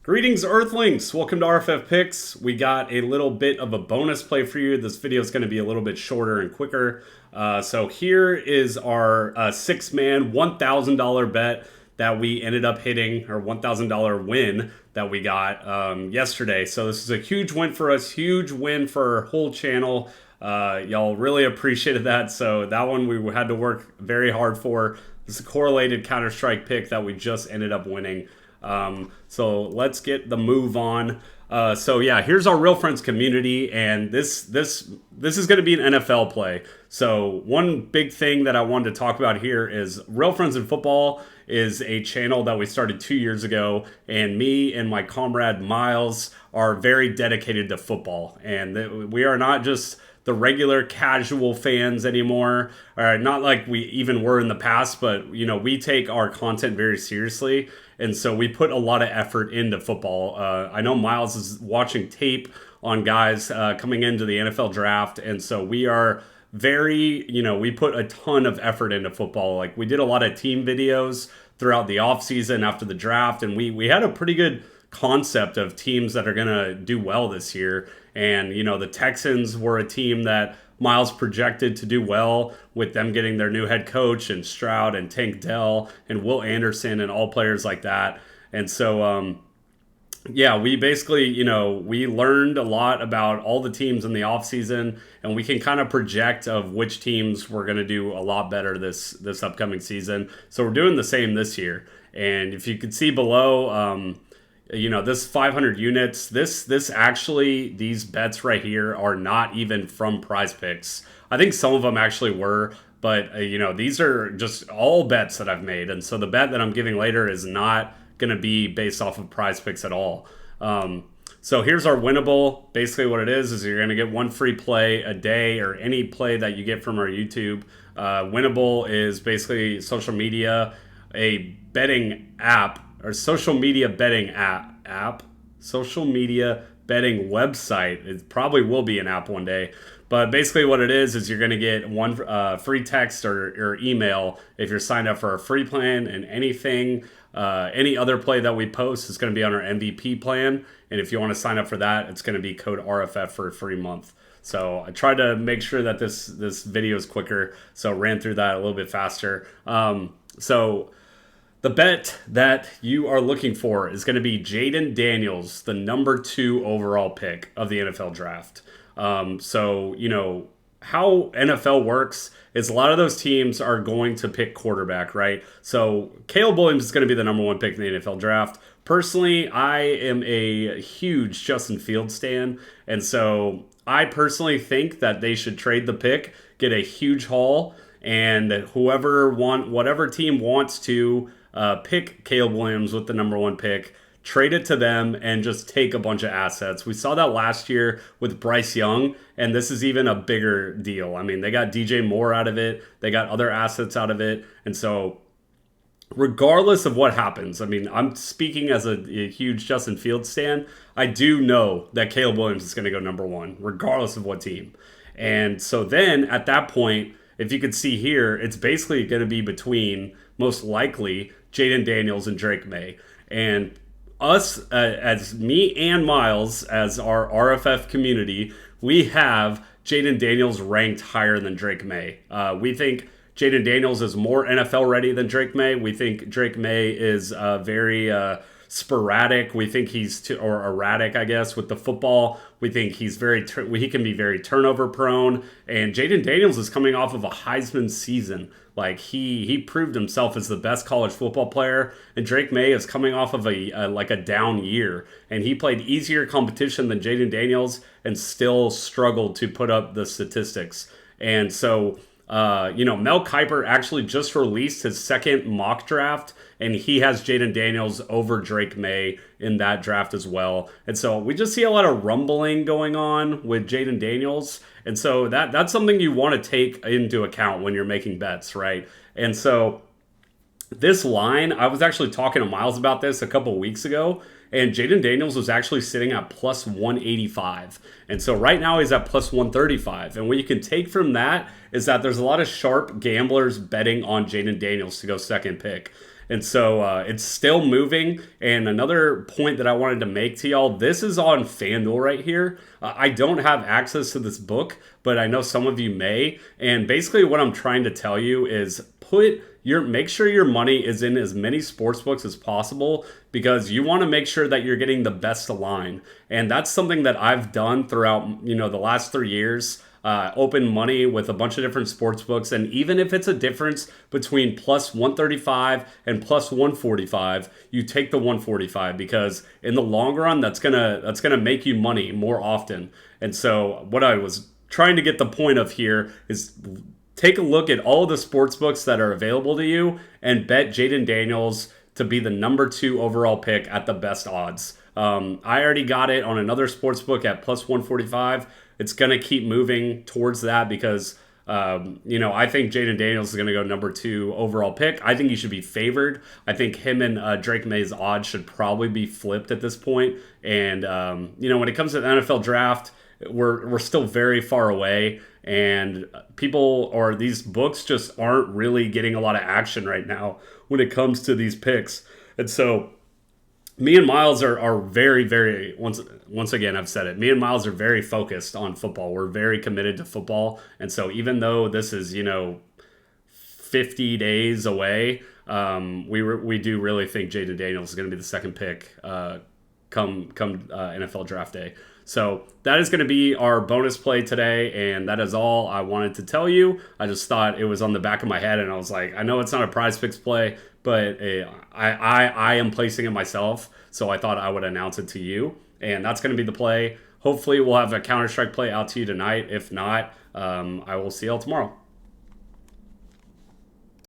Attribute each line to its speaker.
Speaker 1: Greetings, Earthlings! Welcome to RFF Picks. We got a little bit of a bonus play for you. This video is going to be a little bit shorter and quicker. So here is our six-man $1,000 bet that we ended up hitting, or $1,000 win that we got yesterday. So this is a huge win for us, huge win for our whole channel. Y'all really appreciated that. So that one we had to work very hard for. This is a correlated Counter-Strike pick that we just ended up winning. So let's get the move on. So yeah, here's our Real Friends community, and this is going to be an NFL play. So one big thing that I wanted to talk about here is Real Friends in Football is a channel that we started 2 years ago, and me and my comrade Miles are very dedicated to football, and we are not just the regular casual fans anymore, or not like we even were in the past, but you know, we take our content very seriously. And so we put a lot of effort into football. I know Miles is watching tape on guys coming into the NFL draft. And so we are very, we put a ton of effort into football. Like we did a lot of team videos throughout the offseason after the draft. And we had a pretty good concept of teams that are going to do well this year. And, the Texans were a team that Miles projected to do well with them getting their new head coach and Stroud and Tank Dell and Will Anderson and all players like that. And so, we basically, we learned a lot about all the teams in the offseason, and we can kind of project of which teams were going to do a lot better this upcoming season. So we're doing the same this year. And if you could see below, this 500 units, these bets right here are not even from Prize Picks. I think some of them actually were, but these are just all bets that I've made. And so the bet that I'm giving later is not going to be based off of Prize Picks at all. So here's our Winnable. Basically what it is you're going to get one free play a day, or any play that you get from our YouTube. Winnable is basically social media, a betting app, or social media betting social media betting website. It probably will be an app one day. But basically what it is you're going to get one free text or email if you're signed up for a free plan, and any other play that we post is going to be on our MVP plan. And if you want to sign up for that, it's going to be code RFF for a free month. So I tried to make sure that this video is quicker, so ran through that a little bit faster. So the bet that you are looking for is going to be Jayden Daniels, the number 2 overall pick of the NFL draft. How NFL works is a lot of those teams are going to pick quarterback, right? So Caleb Williams is going to be the number 1 pick in the NFL draft. Personally, I am a huge Justin Fields stan, and so I personally think that they should trade the pick, get a huge haul, and whatever team wants to pick Caleb Williams with the number 1 pick, trade it to them, and just take a bunch of assets. We saw that last year with Bryce Young, and this is even a bigger deal. I mean, they got DJ Moore out of it. They got other assets out of it. And so regardless of what happens, I mean, I'm speaking as a huge Justin Fields stan. I do know that Caleb Williams is going to go number 1, regardless of what team. And so then at that point, if you could see here, it's basically going to be between, most likely, Jayden Daniels and Drake May. And us, as me and Miles, as our RFF community, we have Jayden Daniels ranked higher than Drake May. We think Jayden Daniels is more NFL ready than Drake May. We think Drake May is very sporadic. We think he's or erratic, I guess, with the football. We think he's he can be very turnover prone. And Jayden Daniels is coming off of a Heisman season. Like he proved himself as the best college football player, and Drake May is coming off of a down year, and he played easier competition than Jayden Daniels and still struggled to put up the statistics. And so Mel Kiper actually just released his second mock draft, and he has Jayden Daniels over Drake May in that draft as well. And so we just see a lot of rumbling going on with Jayden Daniels. And so that's something you want to take into account when you're making bets, right? And so this line, I was actually talking to Miles about this a couple weeks ago, and Jayden Daniels was actually sitting at plus 185. And so right now he's at plus 135. And what you can take from that is that there's a lot of sharp gamblers betting on Jayden Daniels to go second pick. And so it's still moving. And another point that I wanted to make to y'all, this is on FanDuel right here. I don't have access to this book, but I know some of you may. And basically what I'm trying to tell you is make sure your money is in as many sports books as possible, because you want to make sure that you're getting the best line. And that's something that I've done throughout, the last 3 years. Open money with a bunch of different sports books, and even if it's a difference between plus 135 and plus 145, you take the 145, because in the long run that's gonna make you money more often. And so what I was trying to get the point of here is take a look at all of the sports books that are available to you and bet Jaden Daniels to be the number 2 overall pick at the best odds. I already got it on another sports book at plus 145. It's going to keep moving towards that because, I think Jaden Daniels is going to go number 2 overall pick. I think he should be favored. I think him and Drake May's odds should probably be flipped at this point. And, when it comes to the NFL draft, we're still very far away, and these books just aren't really getting a lot of action right now when it comes to these picks. And so me and Miles are very, very, once again, I've said it, me and Miles are very focused on football. We're very committed to football. And so even though this is, 50 days away, we do really think Jaden Daniels is going to be the second pick come NFL draft day. So that is going to be our bonus play today, and that is all I wanted to tell you. I just thought it was on the back of my head, and I was like, I know it's not a Prize Picks play, but I am placing it myself, so I thought I would announce it to you, and that's going to be the play. Hopefully we'll have a Counter-Strike play out to you tonight. If not, I will see y'all tomorrow.